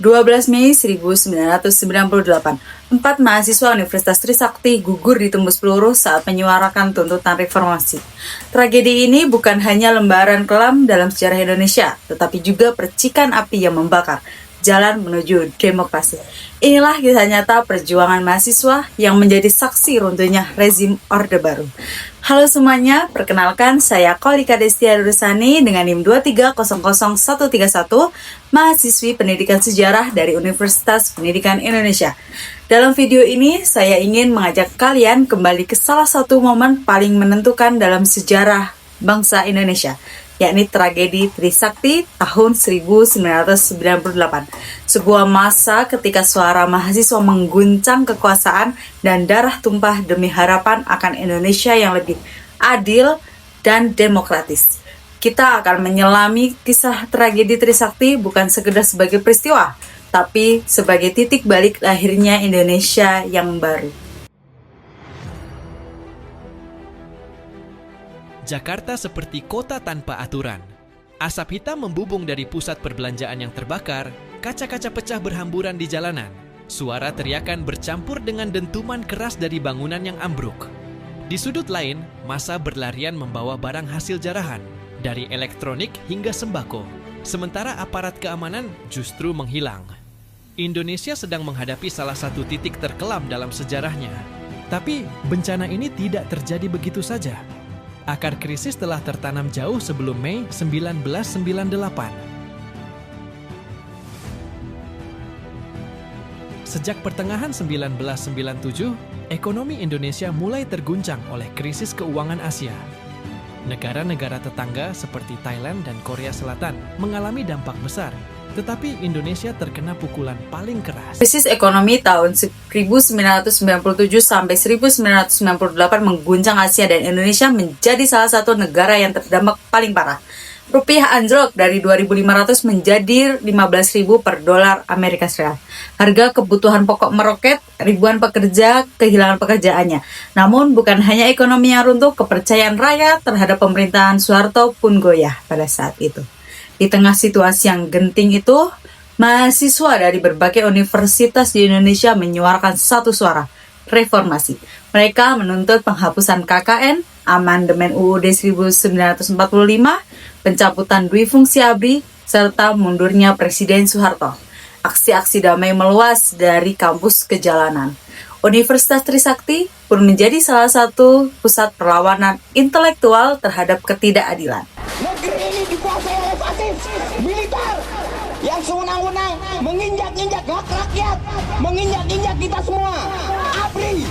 12 Mei 1998, 4 mahasiswa Universitas Trisakti gugur ditembus peluru saat menyuarakan tuntutan reformasi. Tragedi ini bukan hanya lembaran kelam dalam sejarah Indonesia, tetapi juga percikan api yang membakar jalan menuju demokrasi. Inilah kisah nyata perjuangan mahasiswa yang menjadi saksi runtuhnya rezim Orde Baru. Halo semuanya, perkenalkan saya Kolika Destia Dursani dengan NIM 2300131, mahasiswi pendidikan sejarah dari Universitas Pendidikan Indonesia. Dalam video ini, saya ingin mengajak kalian kembali ke salah satu momen paling menentukan dalam sejarah bangsa Indonesia, yakni tragedi Trisakti tahun 1998. Sebuah masa ketika suara mahasiswa mengguncang kekuasaan dan darah tumpah demi harapan akan Indonesia yang lebih adil dan demokratis. Kita akan menyelami kisah tragedi Trisakti bukan sekedar sebagai peristiwa, tapi sebagai titik balik lahirnya Indonesia yang baru. Jakarta seperti kota tanpa aturan. Asap hitam membubung dari pusat perbelanjaan yang terbakar, kaca-kaca pecah berhamburan di jalanan. Suara teriakan bercampur dengan dentuman keras dari bangunan yang ambruk. Di sudut lain, massa berlarian membawa barang hasil jarahan, dari elektronik hingga sembako. Sementara aparat keamanan justru menghilang. Indonesia sedang menghadapi salah satu titik terkelam dalam sejarahnya. Tapi bencana ini tidak terjadi begitu saja. Akar krisis telah tertanam jauh sebelum Mei 1998. Sejak pertengahan 1997, ekonomi Indonesia mulai terguncang oleh krisis keuangan Asia. Negara-negara tetangga seperti Thailand dan Korea Selatan mengalami dampak besar, tetapi Indonesia terkena pukulan paling keras. Krisis ekonomi tahun 1997 sampai 1998 mengguncang Asia dan Indonesia menjadi salah satu negara yang terdampak paling parah. Rupiah anjlok dari 2.500 menjadi 15.000 per dolar Amerika Serikat. Harga kebutuhan pokok meroket, ribuan pekerja kehilangan pekerjaannya. Namun bukan hanya ekonomi yang runtuh, kepercayaan rakyat terhadap pemerintahan Soeharto pun goyah pada saat itu. Di tengah situasi yang genting itu, mahasiswa dari berbagai universitas di Indonesia menyuarakan satu suara, reformasi. Mereka menuntut penghapusan KKN, amandemen UUD 1945, pencabutan duifungsi ABRI, serta mundurnya Presiden Soeharto. Aksi-aksi damai meluas dari kampus ke jalanan. Universitas Trisakti pun menjadi salah satu pusat perlawanan intelektual terhadap ketidakadilan. Negeri ini dikuasai oleh fasis militer yang sewenang-wenang menginjak-injak hak rakyat, menginjak-injak kita semua. ABRI.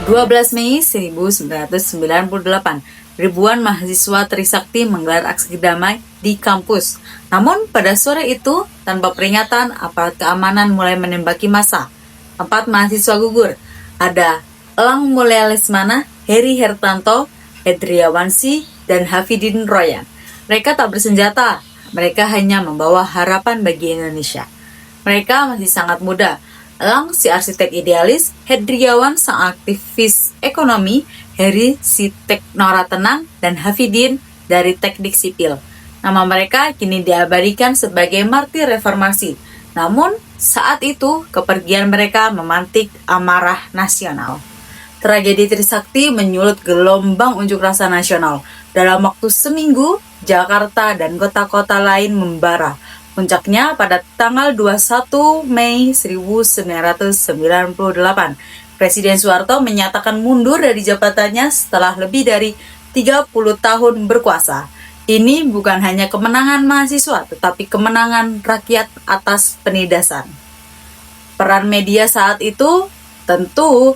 Dua 12 Mei 1998, ribuan mahasiswa Trisakti menggelar aksi damai di kampus. Namun pada sore itu, tanpa peringatan, aparat keamanan mulai menembaki massa. 4 mahasiswa gugur. Ada Elang Mulia Lesmana, Heri Hertanto, Edriawansi, dan Hafidin Royan. Mereka tak bersenjata, mereka hanya membawa harapan bagi Indonesia. Mereka masih sangat muda. Elang si arsitek idealis, Hedriawan sang aktivis ekonomi, Heri si teknora tenang, dan Hafidin dari teknik sipil. Nama mereka kini diabadikan sebagai martir reformasi. Namun, saat itu kepergian mereka memantik amarah nasional. Tragedi Trisakti menyulut gelombang unjuk rasa nasional. Dalam waktu seminggu, Jakarta dan kota-kota lain membara. Puncaknya pada tanggal 21 Mei 1998, Presiden Soeharto menyatakan mundur dari jabatannya setelah lebih dari 30 tahun berkuasa. Ini bukan hanya kemenangan mahasiswa, tetapi kemenangan rakyat atas penindasan. Peran media saat itu tentu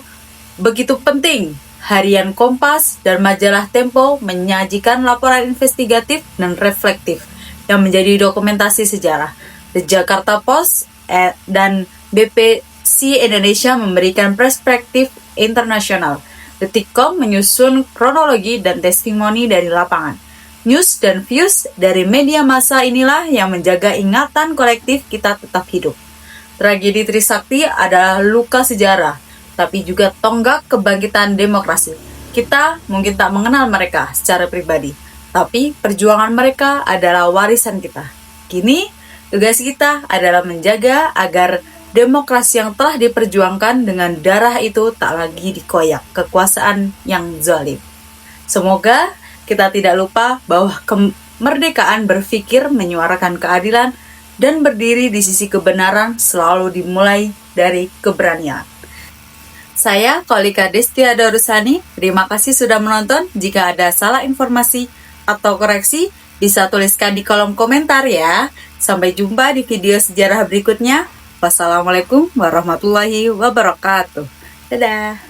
begitu penting. Harian Kompas dan majalah Tempo menyajikan laporan investigatif dan reflektif yang menjadi dokumentasi sejarah. The Jakarta Post dan BBC Indonesia memberikan perspektif internasional. Detikcom menyusun kronologi dan testimoni dari lapangan. news dan views dari media massa inilah yang menjaga ingatan kolektif kita tetap hidup. Tragedi Trisakti adalah luka sejarah, tapi juga tonggak kebangkitan demokrasi. Kita mungkin tak mengenal mereka secara pribadi, tapi perjuangan mereka adalah warisan kita. Kini, tugas kita adalah menjaga agar demokrasi yang telah diperjuangkan dengan darah itu tak lagi dikoyak kekuasaan yang zalim. Semoga kita tidak lupa bahwa kemerdekaan berpikir, menyuarakan keadilan, dan berdiri di sisi kebenaran selalu dimulai dari keberanian. Saya Kolika Destia Dorusani, terima kasih sudah menonton. Jika ada salah informasi atau koreksi, bisa tuliskan di kolom komentar ya. Sampai jumpa di video sejarah berikutnya. Wassalamualaikum warahmatullahi wabarakatuh. Dadah.